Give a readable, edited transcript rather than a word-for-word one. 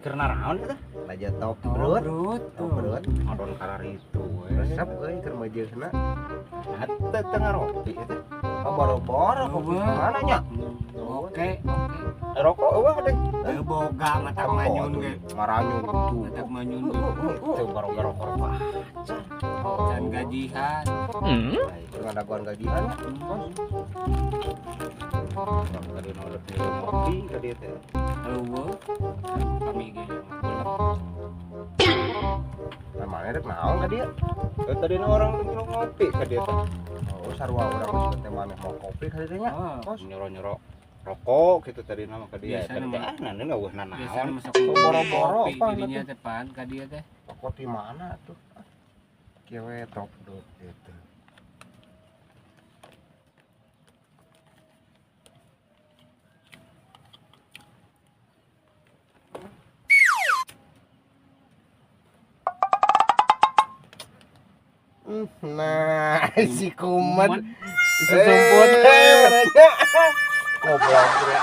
Karena naon eta? Raja top brut. Top brut. Adon karar itu. Resep euy keur majeusna. Eta tengah ropi eta. Oh boro-boro kopi mana nya? Oke. Rokok eueuh deh. Boga mata manyun ge. Maranyun tuh. Mata manyun Itu baru rokok. can gajihan. Itu ngadaguan gajian. Tadi nolak di ngopi ka dieu teh. Eueuh. Kami ge. Namanya rek naon ka dia? Tadi orang ngopi ka dieu teh. Oh sarua urang geus teh maneh mau kopi ka dieu nya. Oh. Nyoro-nyoro rokok gitu tadi nama ka dia. Biasana mah. Nanti enggak usah Biasana naon. masak Boro-boro kopi apa jadinya gitu? teh pan ka dieu teh. Rokok di mana tuh? Kewe top brut itu. Nah, si kumat Susumput. Goblok ya.